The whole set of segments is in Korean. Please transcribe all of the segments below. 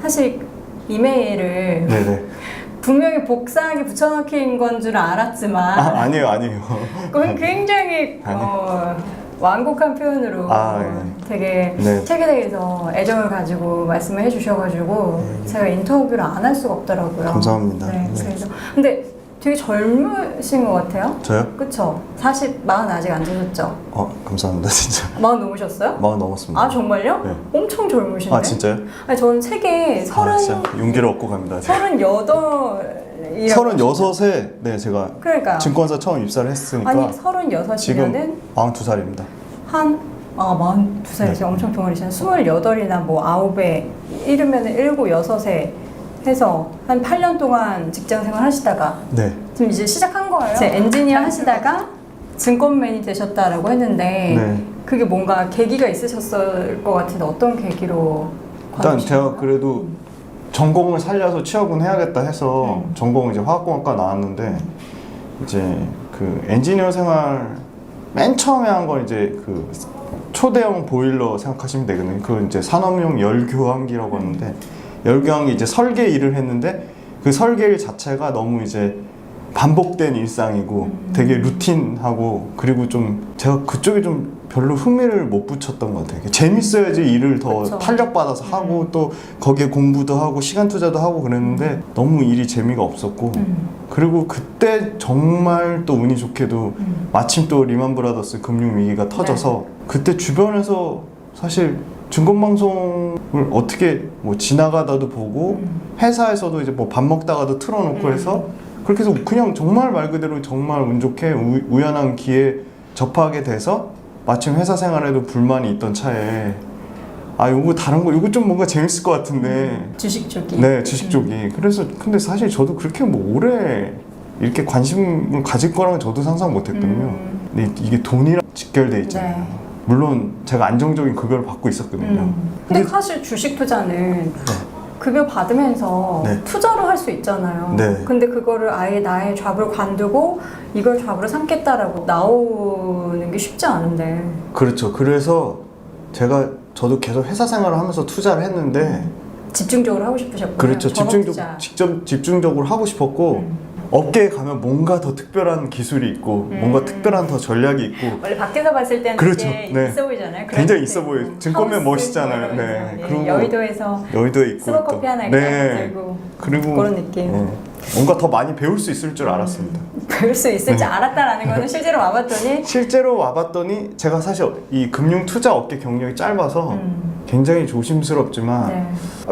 사실 이메일을 네네. 분명히 복사하기 붙여넣기인 건 줄 알았지만 아니에요. 그건 굉장히 완곡한 표현으로 되게 네. 책에 대해서 애정을 가지고 말씀을 해주셔가지고 제가 인터뷰를 안 할 수가 없더라고요. 감사합니다. 네, 네. 그래서 근데 되게 젊으신 것 같아요. 저요? 그쵸? 40 아직 안 되셨죠? 감사합니다. 진짜. 40 넘으셨어요? 40 넘었습니다. 아 정말요? 네. 엄청 젊으신데? 진짜요? 아니 저는 책에 진짜 용기를 얻고 갑니다. 36에 네 제가 그러니까 증권사 처음 입사를 했으니까 아니 36이면은 지금 42살입니다. 한 42살이죠. 네. 엄청 동안이시네. 28이나 뭐 9에 이르면은 7, 6에 해서 한 8년 동안 직장 생활 하시다가 네. 지금 이제 시작한 거예요. 이제 엔지니어 하시다가 증권맨이 되셨다라고 했는데 네. 그게 뭔가 계기가 있으셨을 것 같은데 어떤 계기로 일단 관두신 제가 거예요? 그래도 전공을 살려서 취업은 해야겠다 해서 전공은 이제 화학공학과 나왔는데 이제 그 엔지니어 생활 맨 처음에 한 건 이제 그 초대형 보일러 생각하시면 되거든요. 그 이제 산업용 열교환기라고 하는데 열교환기 이제 설계 일을 했는데 그 설계 일 자체가 너무 이제 반복된 일상이고 되게 루틴하고 그리고 좀 제가 그쪽에 좀 별로 흥미를 못 붙였던 것 같아요. 재밌어야지 일을 더 그쵸. 탄력받아서 하고 또 거기에 공부도 하고 시간 투자도 하고 그랬는데 너무 일이 재미가 없었고 그리고 그때 정말 또 운이 좋게도 마침 또 리만 브라더스 금융 위기가 터져서 그때 주변에서 사실 증권방송을 어떻게 뭐 지나가다도 보고 회사에서도 이제 뭐 밥 먹다가도 틀어놓고 해서 그렇게 해서 그냥 정말 말 그대로 정말 운 좋게 우연한 기회에 접하게 돼서 마침 회사 생활에도 불만이 있던 차에 요거 다른 거 요거 좀 뭔가 재밌을 것 같은데 주식 쪽이 네 주식 쪽이 그래서 근데 사실 저도 그렇게 뭐 오래 이렇게 관심을 가질 거라는 저도 상상 못 했거든요. 근데 이게 돈이랑 직결돼 있잖아요. 네. 물론 제가 안정적인 급여를 받고 있었거든요. 근데 사실 주식 투자는 급여 받으면서 네. 투자로 할 수 있잖아요. 네. 근데 그거를 아예 나의 잡으로 관두고 이걸 잡으로 삼겠다라고 나오는 게 쉽지 않은데. 그렇죠. 그래서 저도 계속 회사 생활을 하면서 투자를 했는데 집중적으로 하고 싶으셨고요. 그렇죠. 집중적으로 하고 싶었고 업계에 가면 뭔가 더 특별한 기술이 있고 뭔가 특별한 더 전략이 있고 원래 밖에서 봤을 때는 그렇죠. 되게 네. 있어 보이잖아요. 굉장히 있어 보여요. 증권맨 멋있잖아요. 네. 네. 그리고 여의도에서 여의도에 있고 스모커피 또. 하나 이렇게 들고 그리고 그런 느낌. 뭔가 더 많이 배울 수 있을 줄 알았습니다. 배울 수 있을지 알았다라는 거는 실제로 와봤더니 실제로 와봤더니 제가 사실 이 금융 투자 업계 경력이 짧아서 굉장히 조심스럽지만 네.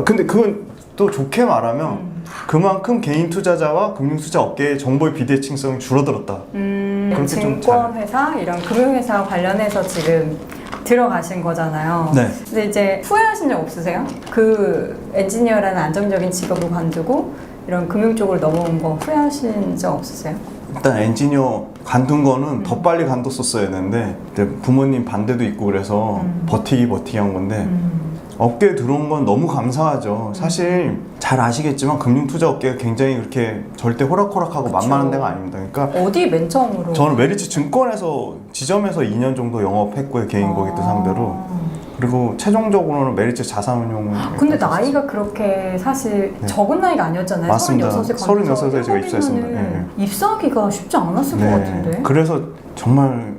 근데 그건 또 좋게 말하면 그만큼 개인 투자자와 금융 투자 업계의 정보의 비대칭성이 줄어들었다. 그렇게 좀 증권회사 이런 금융회사 관련해서 지금 들어가신 거잖아요. 네. 근데 이제 후회하신 적 없으세요? 그 엔지니어라는 안정적인 직업을 관두고 이런 금융 쪽으로 넘어온 거 후회하신 적 없으세요? 일단 엔지니어 관둔 거는 더 빨리 관뒀었어야 되는데 부모님 반대도 있고 그래서 버티기 한 건데 업계에 들어온 건 너무 감사하죠. 사실 잘 아시겠지만 금융투자 업계가 굉장히 그렇게 절대 호락호락하고 만만한 데가 아닙니다. 그러니까 어디 맨 처음으로? 저는 메리츠 증권에서 지점에서 2년 정도 영업했고요. 개인 고객들 상대로. 그리고 최종적으로는 메리츠 자산운용. 근데 나이가 그렇게 사실 적은 나이가 아니었잖아요. 맞습니다. 36에 제가 입사했습니다. 네. 입사하기가 쉽지 않았을 것 같은데. 그래서 정말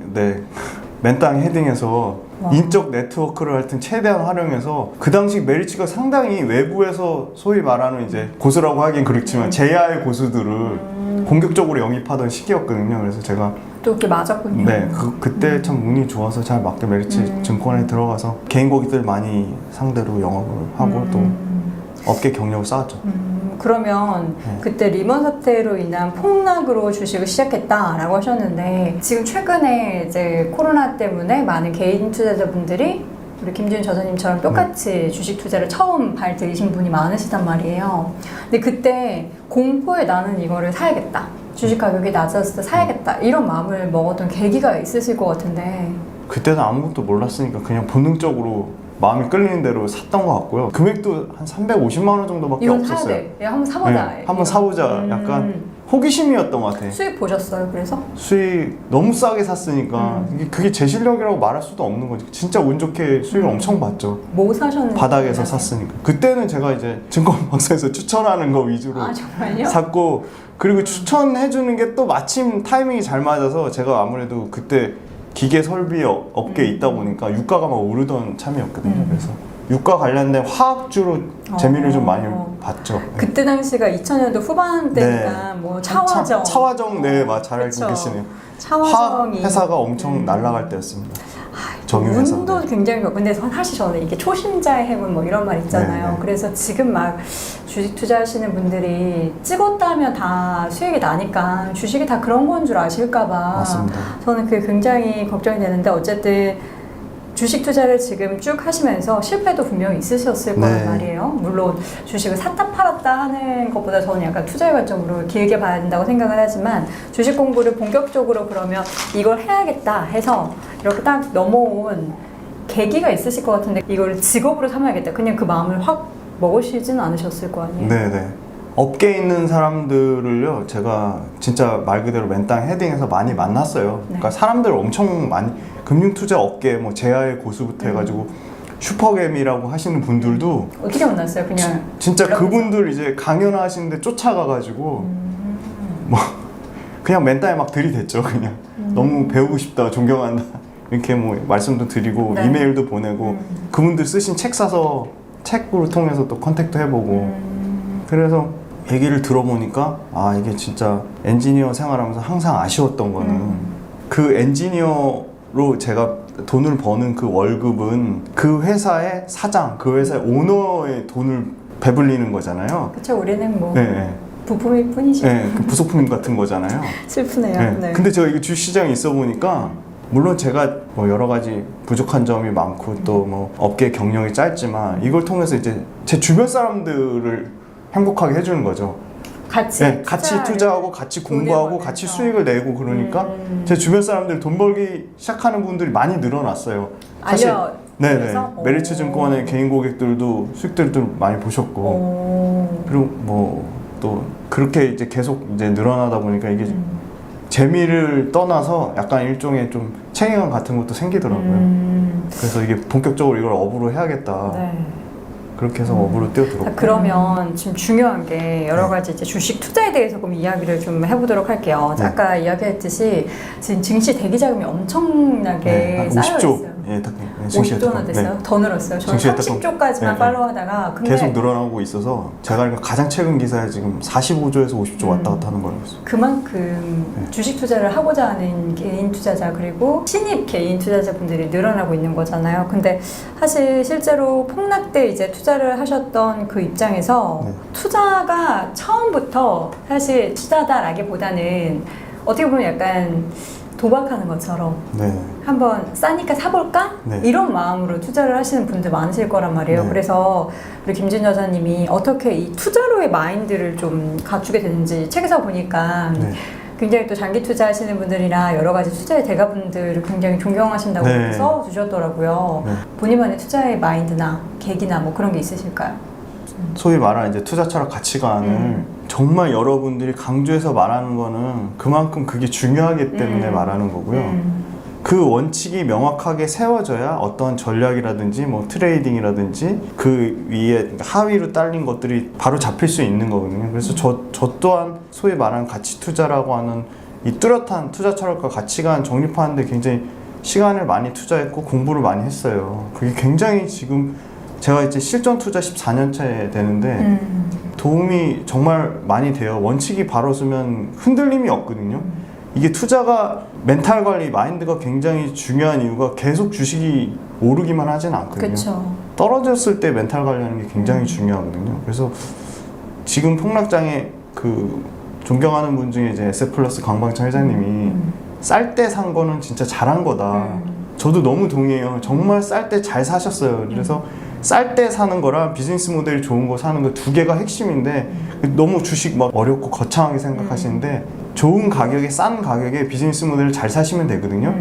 맨땅에 헤딩해서 인적 네트워크를 하여튼 최대한 활용해서 그 당시 메리츠가 상당히 외부에서 소위 말하는 이제 고수라고 하긴 그렇지만 제야의 고수들을 공격적으로 영입하던 시기였거든요. 그래서 제가 또 이렇게 맞았군요. 네, 그때 참 운이 좋아서 잘 맞게 메리츠 증권에 들어가서 개인 고객들 많이 상대로 영업을 하고 또 업계 경력을 쌓았죠. 그러면 그때 리먼 사태로 인한 폭락으로 주식을 시작했다라고 하셨는데 지금 최근에 이제 코로나 때문에 많은 개인 투자자분들이 우리 김준일 저자님처럼 똑같이 주식 투자를 처음 발 들이신 분이 많으시단 말이에요. 근데 그때 공포에 나는 이거를 사야겠다. 주식 가격이 낮았을 때 사야겠다. 이런 마음을 먹었던 계기가 있으실 것 같은데 그때는 아무것도 몰랐으니까 그냥 본능적으로 마음이 끌리는 대로 샀던 것 같고요. 금액도 한 350만 원 정도밖에 이건 없었어요. 사야 돼. 한번 사보자. 한번 사보자. 약간 호기심이었던 것 같아. 수익 보셨어요? 그래서? 수익 너무 싸게 샀으니까 그게 제 실력이라고 말할 수도 없는 거지. 진짜 운 좋게 수익을 엄청 봤죠. 뭐 사셨는지 바닥에서 몰라요. 샀으니까. 그때는 제가 이제 증권방송에서 추천하는 거 위주로 아 정말요? 샀고, 그리고 추천해주는 게 또 마침 타이밍이 잘 맞아서 제가 아무래도 그때 기계 설비 업계에 있다 보니까 유가가 막 오르던 참이었거든요. 그래서 유가 관련된 화학주로 재미를 좀 많이 봤죠. 그때 당시가 2000년도 후반대니까 뭐 차화정 차화정, 네, 잘 알고 그쵸. 계시네요. 차화정이 화학 회사가 엄청 날아갈 때였습니다. 정유회사. 운도 굉장히 좋고, 근데 사실 저는 이게 초심자의 행운 뭐 이런 말 있잖아요. 네. 그래서 지금 막 주식 투자하시는 분들이 찍었다면 다 수익이 나니까 주식이 다 그런 건 줄 아실까봐 맞습니다. 저는 그게 굉장히 걱정이 되는데, 어쨌든 주식 투자를 지금 쭉 하시면서 실패도 분명히 있으셨을 거란 네. 말이에요. 물론 주식을 샀다 팔았다 하는 것보다 저는 약간 투자의 관점으로 길게 봐야 된다고 생각을 하지만, 주식 공부를 본격적으로 그러면 이걸 해야겠다 해서 이렇게 딱 넘어온 계기가 있으실 것 같은데, 이걸 직업으로 삼아야겠다, 그냥 그 마음을 확 먹으시지는 않으셨을 거 아니에요? 네네. 업계에 있는 사람들을요, 제가 진짜 말 그대로 맨땅 헤딩해서 많이 만났어요. 그러니까 사람들 엄청 많이, 금융투자 업계 뭐 제야의 고수부터 해가지고 슈퍼겜이라고 하시는 분들도 어떻게 만났어요? 그냥 진짜 연락해서? 그분들 이제 강연하시는데 쫓아가가지고 뭐 그냥 맨땅에 막 들이댔죠. 그냥 너무 배우고 싶다, 존경한다 이렇게 뭐 말씀도 드리고 네. 이메일도 보내고 그분들 쓰신 책 사서 책으로 통해서 또 컨택도 해보고 그래서 얘기를 들어보니까 아, 이게 진짜 엔지니어 생활하면서 항상 아쉬웠던 거는 그 엔지니어로 제가 돈을 버는 그 월급은 그 회사의 사장, 그 회사의 오너의 돈을 배불리는 거잖아요. 그쵸, 우리는 뭐 네, 부품일 뿐이죠. 네, 그 부속품 같은 거잖아요. 슬프네요. 네. 네. 근데 제가 이게 주시장에 있어 보니까 물론 제가 뭐 여러 가지 부족한 점이 많고 또 뭐 업계 경력이 짧지만 이걸 통해서 이제 제 주변 사람들을 행복하게 해주는 거죠. 같이 네, 같이 투자하고 같이 공부하고 같이 수익을 내고 그러니까 제 주변 사람들 돈 벌기 시작하는 분들이 많이 늘어났어요. 사실 네네, 알려서? 메리츠 증권의 개인 고객들도 수익들도 많이 보셨고 그리고 뭐 또 그렇게 이제 계속 이제 늘어나다 보니까 이게 재미를 떠나서 약간 일종의 좀 책임감 같은 것도 생기더라고요. 그래서 이게 본격적으로 이걸 업으로 해야겠다. 네. 그렇게 해서 업으로 뛰어들었고. 자, 그러면 지금 중요한 게 여러 가지 이제 주식 투자에 대해서 조금 이야기를 좀 해보도록 할게요. 네. 아까 이야기했듯이 지금 증시 대기 자금이 엄청나게 한 쌓여 50조. 있어요. 예, 50조나 됐어요? 네. 더 늘었어요. 저는 증시에 30조까지만 네, 네. 팔로우하다가 근데 계속 늘어나고 있어서 제가 알기로 가장 최근 기사에 지금 45조에서 50조 왔다 갔다 하는 걸로 알고 그만큼 주식 투자를 하고자 하는 개인 투자자 그리고 신입 개인 투자자분들이 늘어나고 있는 거잖아요. 근데 사실 실제로 폭락 때 이제 투자를 하셨던 그 입장에서 네. 투자가 처음부터 사실 투자다라기보다는 어떻게 보면 약간 도박하는 것처럼 네. 한번 싸니까 사볼까? 네. 이런 마음으로 투자를 하시는 분들 많으실 거란 말이에요. 네. 그래서 우리 김진 여사님이 어떻게 이 투자로의 마인드를 좀 갖추게 되는지 책에서 보니까 네. 굉장히 또 장기 투자하시는 분들이나 여러 가지 투자의 대가분들을 굉장히 존경하신다고 네. 써주셨더라고요. 네. 본인만의 투자의 마인드나 계기나 뭐 그런 게 있으실까요? 소위 말하는 이제 투자 철학 가치관을 정말 여러분들이 강조해서 말하는 거는 그만큼 그게 중요하기 때문에 말하는 거고요. 그 원칙이 명확하게 세워져야 어떤 전략이라든지 뭐 트레이딩이라든지 그 위에 하위로 딸린 것들이 바로 잡힐 수 있는 거거든요. 그래서 저 또한 소위 말하는 가치 투자라고 하는 이 뚜렷한 투자 철학과 가치관 정립하는데 굉장히 시간을 많이 투자했고 공부를 많이 했어요. 그게 굉장히 지금 제가 이제 실전 투자 14년째 되는데 도움이 정말 많이 돼요. 원칙이 바로 서면 흔들림이 없거든요. 이게 투자가 멘탈 관리, 마인드가 굉장히 중요한 이유가 계속 주식이 오르기만 하진 않거든요. 그쵸. 떨어졌을 때 멘탈 관리하는 게 굉장히 중요하거든요. 그래서 지금 폭락장에 그 존경하는 분 중에 이제 SF+ 강방찬 회장님이 쌀 때 산 거는 진짜 잘한 거다. 저도 너무 동의해요. 정말 쌀 때 잘 사셨어요. 그래서 쌀 때 사는 거랑 비즈니스 모델이 좋은 거 사는 거 두 개가 핵심인데 너무 주식 막 어렵고 거창하게 생각하시는데 좋은 가격에 싼 가격에 비즈니스 모델을 잘 사시면 되거든요.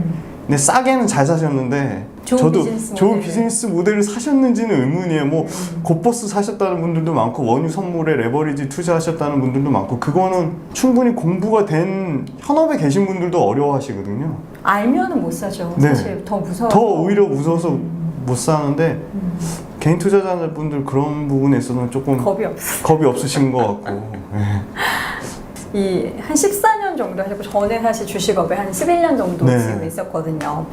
근데 싸게는 잘 사셨는데 좋은 저도 비즈니스 좋은 모델을. 비즈니스 모델을 사셨는지는 의문이에요. 뭐 곧버스 사셨다는 분들도 많고 원유 선물에 레버리지 투자하셨다는 분들도 많고 그거는 충분히 공부가 된 현업에 계신 분들도 어려워하시거든요. 알면은 못 사죠. 네. 사실 더 무서워. 더 오히려 무서워서 못 사는데 개인 투자자분들 그런 부분에 있어서는 조금 겁이 없으신 것 같고. 네. 한 14년 정도 하셨고 저는 사실 주식업에 한 11년 정도 네. 지금 있었거든요.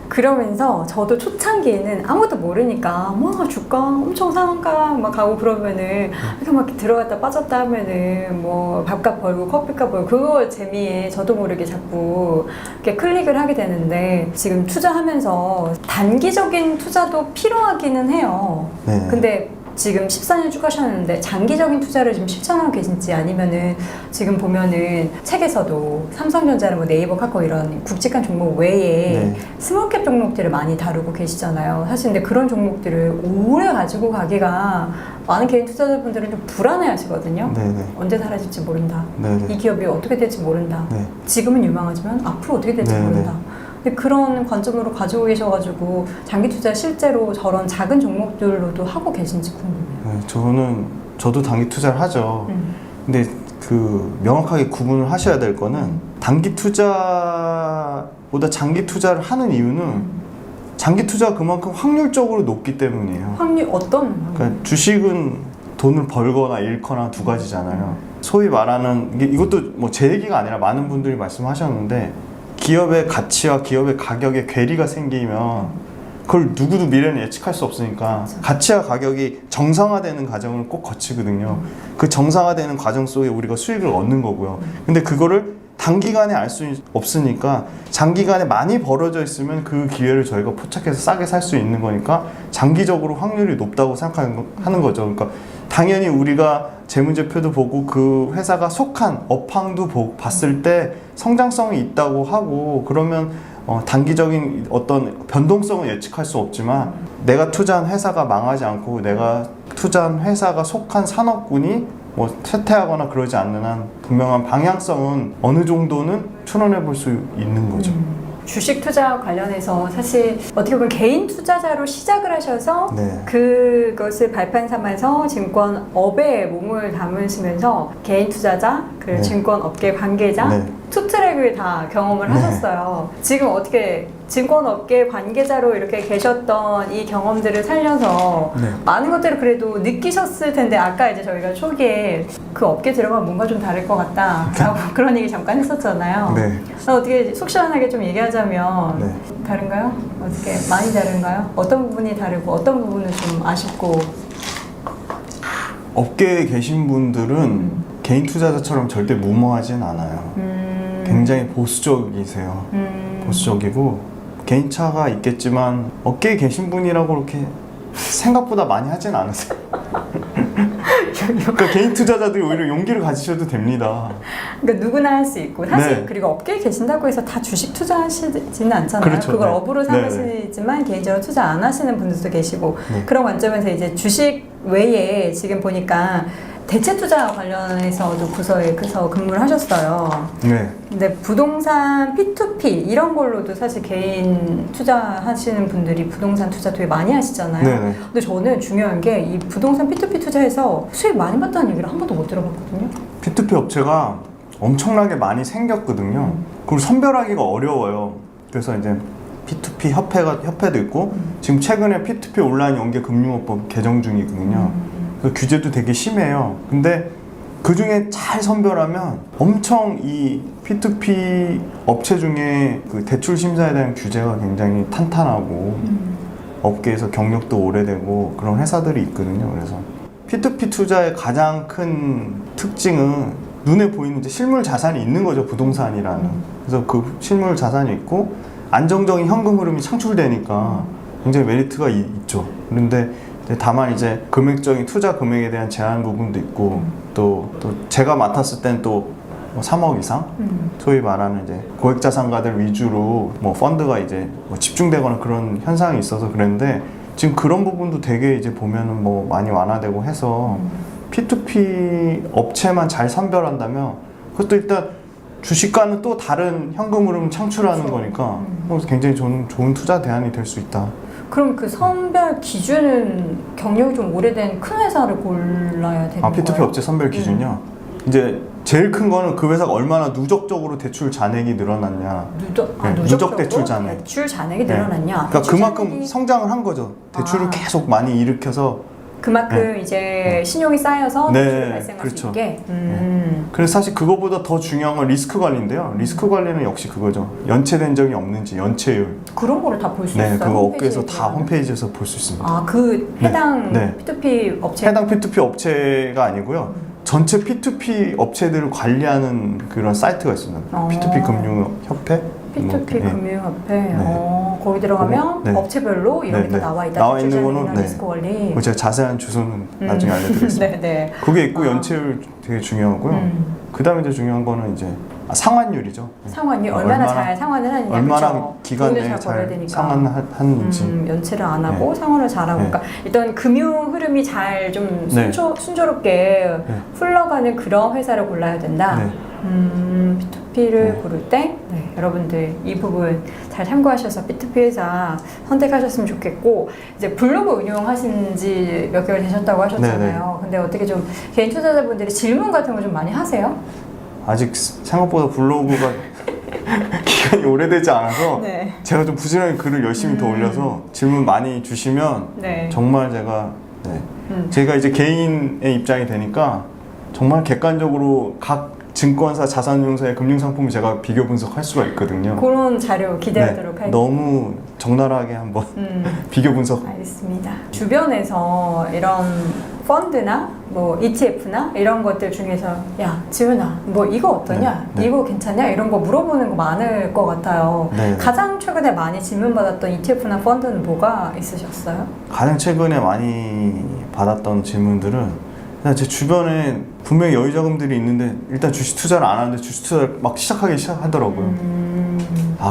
그러면서 저도 초창기에는 아무것도 모르니까 뭐 주가 엄청 상한가 막 가고 그러면은 이렇게 막 들어갔다 빠졌다 하면은 뭐 밥값 벌고 커피값 벌고 그거 재미에 저도 모르게 자꾸 이렇게 클릭을 하게 되는데 지금 투자하면서 단기적인 투자도 필요하기는 해요. 네. 근데 지금 14년 쭉 하셨는데 장기적인 투자를 지금 실천하고 계신지 아니면은 지금 보면은 책에서도 삼성전자나 뭐 네이버 카카오 이런 굵직한 종목 외에 네. 스몰캡 종목들을 많이 다루고 계시잖아요. 사실 근데 그런 종목들을 오래 가지고 가기가 많은 개인 투자자분들은 좀 불안해 하시거든요. 네네. 언제 사라질지 모른다. 네네. 이 기업이 어떻게 될지 모른다. 네. 지금은 유망하지만 앞으로 어떻게 될지 네네. 모른다. 근데 그런 관점으로 가지고 계셔가지고 장기 투자 실제로 저런 작은 종목들로도 하고 계신지 궁금해요. 네, 저도 단기 투자를 하죠. 근데 그 명확하게 구분을 하셔야 될 거는 단기 투자보다 장기 투자를 하는 이유는 장기 투자가 그만큼 확률적으로 높기 때문이에요. 확률 어떤? 그러니까 주식은 돈을 벌거나 잃거나 두 가지잖아요. 소위 말하는 이것도 뭐 제 얘기가 아니라 많은 분들이 말씀하셨는데 기업의 가치와 기업의 가격에 괴리가 생기면 그걸 누구도 미래는 예측할 수 없으니까 가치와 가격이 정상화되는 과정을 꼭 거치거든요. 그 정상화되는 과정 속에 우리가 수익을 얻는 거고요. 근데 그거를 단기간에 알 수 없으니까 장기간에 많이 벌어져 있으면 그 기회를 저희가 포착해서 싸게 살 수 있는 거니까 장기적으로 확률이 높다고 생각하는 거죠. 그러니까 당연히 우리가 재무제표도 보고 그 회사가 속한 업황도 봤을 때 성장성이 있다고 하고 그러면 단기적인 어떤 변동성은 예측할 수 없지만 내가 투자한 회사가 망하지 않고 내가 투자한 회사가 속한 산업군이 뭐 쇠퇴하거나 그러지 않는 한 분명한 방향성은 어느 정도는 추론해 볼 수 있는 거죠. 주식 투자 관련해서 사실 어떻게 보면 개인 투자자로 시작을 하셔서 네. 그것을 발판 삼아서 증권업에 몸을 담으시면서 개인 투자자, 그 네. 증권업계 관계자 네. 투 트랙을 다 경험을 네. 하셨어요. 지금 어떻게 증권업계 관계자로 이렇게 계셨던 이 경험들을 살려서 네. 많은 것들을 그래도 느끼셨을 텐데 아까 이제 저희가 초기에 그 업계 들어가면 뭔가 좀 다를 것 같다라고 그런 얘기 잠깐 했었잖아요. 네. 어떻게 속 시원하게 좀 얘기하자면 네. 다른가요? 어떻게 많이 다른가요? 어떤 부분이 다르고 어떤 부분은 좀 아쉽고 업계에 계신 분들은 개인 투자자처럼 절대 무모하진 않아요. 굉장히 보수적이세요. 보수적이고 개인차가 있겠지만 업계에 계신 분이라고 그렇게 생각보다 많이 하진 않으세요. 그러니까 개인 투자자들이 오히려 용기를 가지셔도 됩니다. 그러니까 누구나 할 수 있고 사실 네. 그리고 업계에 계신다고 해서 다 주식 투자하시지는 않잖아요. 그렇죠. 그걸 네. 업으로 네, 삼으시지만 개인적으로 투자 안 하시는 분들도 계시고 네. 그런 관점에서 이제 주식 외에 지금 보니까 대체 투자 관련해서도 부서에서 근무를 하셨어요. 네. 근데 부동산 P2P 이런 걸로도 사실 개인 투자하시는 분들이 부동산 투자 되게 많이 하시잖아요. 네네. 근데 저는 중요한 게 이 부동산 P2P 투자해서 수익 많이 봤다는 얘기를 한 번도 못 들어봤거든요. P2P 업체가 엄청나게 많이 생겼거든요. 그리고 선별하기가 어려워요. 그래서 이제 P2P 협회도 있고 지금 최근에 P2P 온라인 연계금융업법 개정 중이거든요. 그 규제도 되게 심해요. 근데 그 중에 잘 선별하면 엄청 이 P2P 업체 중에 그 대출 심사에 대한 규제가 굉장히 탄탄하고 업계에서 경력도 오래되고 그런 회사들이 있거든요. 그래서 P2P 투자의 가장 큰 특징은 눈에 보이는 이제 실물 자산이 있는 거죠. 부동산이라는. 그래서 그 실물 자산이 있고 안정적인 현금 흐름이 창출되니까 굉장히 메리트가 있죠. 그런데 다만 이제 금액적인 투자 금액에 대한 제한 부분도 있고 또 제가 맡았을 땐 또 3억 이상 소위 말하는 이제 고액 자산가들 위주로 뭐 펀드가 이제 뭐 집중되거나 그런 현상이 있어서 그랬는데 지금 그런 부분도 되게 이제 보면은 뭐 많이 완화되고 해서 P2P 업체만 잘 선별한다면 그것도 일단 주식과는 또 다른 현금 흐름 창출하는 그렇죠. 거니까 굉장히 좋은 투자 대안이 될 수 있다. 그럼 그 선별 기준은 경력이 좀 오래된 큰 회사를 골라야 되는 거예요? P2P 업체 선별 기준요. 이제 제일 큰 거는 그 회사가 얼마나 누적적으로 대출 잔액이 늘어났냐. 누적 대출 잔액. 대출 잔액이 늘어났냐. 그러니까 대출 그만큼 잔액이... 성장을 한 거죠. 대출을 계속 많이 일으켜서. 그만큼 이제 신용이 쌓여서 대출이 발생할 그렇죠. 수 있게. 그래서 사실 그거보다 더 중요한 건 리스크 관리인데요. 리스크 관리는 역시 그거죠. 연체된 적이 없는지, 연체율. 그런 거를 다 볼 수 있어요? 그거 업계에서 다 홈페이지에서 볼 수 있습니다. 그 해당 P2P 업체? 해당 P2P 업체가 아니고요. 전체 P2P 업체들을 관리하는 그런 사이트가 있습니다. P2P 금융협회? P2P 금융협회. 거기 들어가면 업체별로 이런 게 다 나와 있다. 나와 있는 거는 리스크 관리. 제가 자세한 주소는 나중에 알려드리겠습니다. 그게 있고 연체율 되게 중요하고 그 다음에 이제 중요한 거는 이제 상환율이죠. 상환율 얼마나 잘 상환을 하느냐. 얼마나 그렇죠? 기간 내에 잘 상환하는지. 연체를 안 하고 상환을 잘하고. 그러니까 일단 금융 흐름이 잘 좀 순조롭게 흘러가는 그런 회사를 골라야 된다. P2P를 고를 때 여러분들 이 부분 잘 참고하셔서 P2P 회사 선택하셨으면 좋겠고, 이제 블로그 운영하신 지 몇 개월 되셨다고 하셨잖아요. 근데 어떻게 좀 개인 투자자분들이 질문 같은 거 좀 많이 하세요? 아직 생각보다 블로그가 기간이 오래되지 않아서 제가 좀 부지런히 글을 열심히 더 올려서 질문 많이 주시면 정말 제가 이제 개인의 입장이 되니까 정말 객관적으로 각 증권사, 자산운용사의 금융상품을 제가 비교 분석할 수가 있거든요. 그런 자료 기대하도록 할게요. 너무 적나라하게 한번 비교 분석. 알겠습니다. 주변에서 이런 펀드나 뭐 ETF나 이런 것들 중에서 야 지훈아 뭐 이거 어떠냐? 이거 괜찮냐? 이런 거 물어보는 거 많을 것 같아요. 가장 최근에 많이 질문받았던 ETF나 펀드는 뭐가 있으셨어요? 가장 최근에 많이 받았던 질문들은 제 주변에 분명히 여유자금들이 있는데 일단 주식 투자를 안 하는데 주식 투자를 막 시작하더라고요.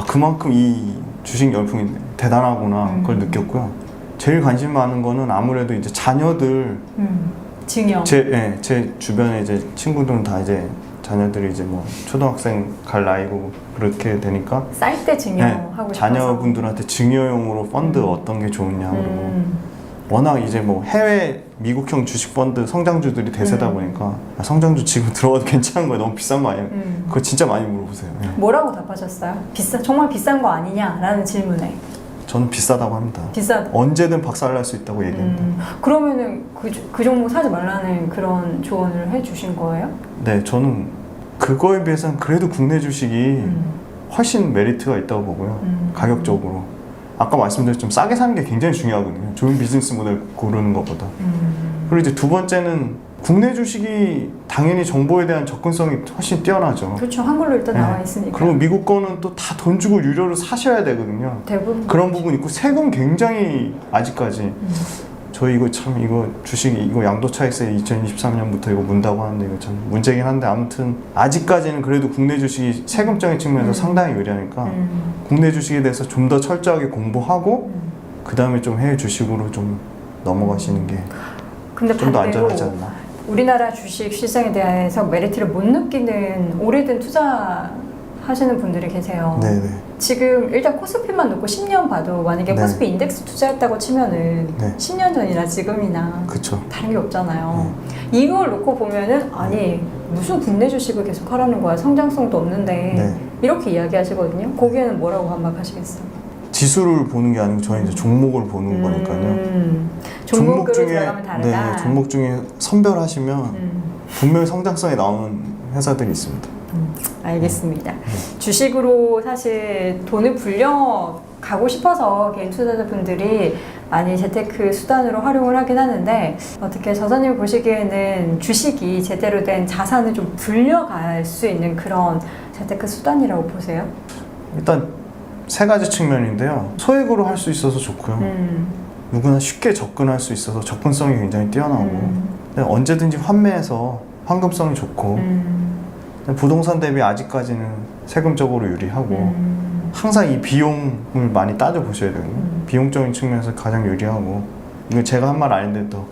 그만큼 이 주식 열풍이 대단하구나 그걸 느꼈고요. 제일 관심 많은 거는 아무래도 이제 자녀들 증여. 제 주변에 이제 친구들은 다 이제 자녀들이 이제 뭐 초등학생 갈 나이고 그렇게 되니까 쌀 때 증여하고 싶어서 자녀분들한테 증여용으로 펀드 어떤 게 좋으냐 그러고 워낙 이제 뭐 해외 미국형 주식 펀드 성장주들이 대세다 보니까 성장주 지금 들어가도 괜찮은 거예요. 너무 비싼 거 아니에요? 그거 진짜 많이 물어보세요. 뭐라고 답하셨어요? 정말 비싼 거 아니냐라는 질문에. 저는 비싸다고 합니다. 비싸다. 언제든 박살날 수 있다고 얘기합니다. 그러면은 그 종목 사지 말라는 그런 조언을 해주신 거예요? 네, 저는 그거에 비해서는 그래도 국내 주식이 훨씬 메리트가 있다고 보고요. 가격적으로. 아까 말씀드렸지만 싸게 사는 게 굉장히 중요하거든요. 좋은 비즈니스 모델 고르는 것보다. 그리고 이제 두 번째는 국내 주식이 당연히 정보에 대한 접근성이 훨씬 뛰어나죠. 그렇죠. 한글로 일단 나와 있으니까. 그리고 미국 거는 또 다 돈 주고 유료로 사셔야 되거든요. 대부분 그런 부분 있고 세금 굉장히 아직까지 저희 이거 주식 이거 양도차익세 2023년부터 이거 문다고 하는데 이거 참 문제긴 한데 아무튼 아직까지는 그래도 국내 주식이 세금적인 측면에서 상당히 유리하니까 국내 주식에 대해서 좀 더 철저하게 공부하고 그 다음에 좀 해외 주식으로 좀 넘어가시는 게 좀 더 안전하지 않나. 우리나라 주식 시장에 대해서 메리트를 못 느끼는 오래된 투자 하시는 분들이 계세요. 네네. 지금 일단 코스피만 놓고 10년 봐도 만약에 코스피 인덱스 투자했다고 치면은 10년 전이나 지금이나 그쵸. 다른 게 없잖아요. 이걸 놓고 보면은 아니 무슨 국내 주식을 계속 하라는 거야. 성장성도 없는데 이렇게 이야기하시거든요. 거기에는 뭐라고 반박하시겠어요? 지수를 보는 게 아니고 저희 이제 종목을 보는 거니까요. 종목 중에 들어가면 다르다. 종목 중에 선별하시면 분명히 성장성이 나오는 회사들이 있습니다. 알겠습니다. 주식으로 사실 돈을 불려 가고 싶어서 개인 투자자분들이 많이 재테크 수단으로 활용을 하긴 하는데 어떻게 저자님 보시기에는 주식이 제대로 된 자산을 좀 불려갈 수 있는 그런 재테크 수단이라고 보세요? 일단 세 가지 측면인데요. 소액으로 할 수 있어서 좋고요. 누구나 쉽게 접근할 수 있어서 접근성이 굉장히 뛰어나고 언제든지 환매해서 환금성이 좋고 부동산 대비 아직까지는 세금적으로 유리하고 항상 이 비용을 많이 따져보셔야 되거든요. 비용적인 측면에서 가장 유리하고 이거 제가 한 말 아닌데 또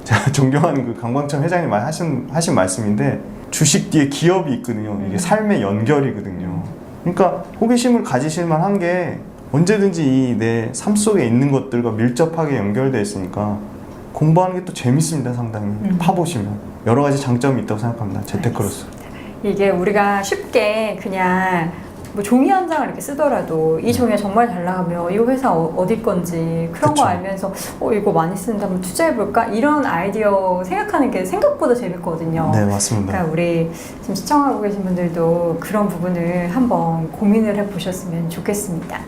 제가 존경하는 그 강광천 회장님 하신 말씀인데 주식 뒤에 기업이 있거든요. 이게 삶의 연결이거든요. 그러니까 호기심을 가지실 만한 게 언제든지 이 내 삶 속에 있는 것들과 밀접하게 연결되어 있으니까 공부하는 게 또 재밌습니다. 상당히 파보시면 여러 가지 장점이 있다고 생각합니다. 재테크로서. 이게 우리가 쉽게 그냥 뭐 종이 한 장을 이렇게 쓰더라도 이 종이가 정말 잘 나가면 이 회사 어디 건지 그런 그쵸. 거 알면서 이거 많이 쓰는데 한번 투자해볼까? 이런 아이디어 생각하는 게 생각보다 재밌거든요. 네, 맞습니다. 그러니까 우리 지금 시청하고 계신 분들도 그런 부분을 한번 고민을 해보셨으면 좋겠습니다.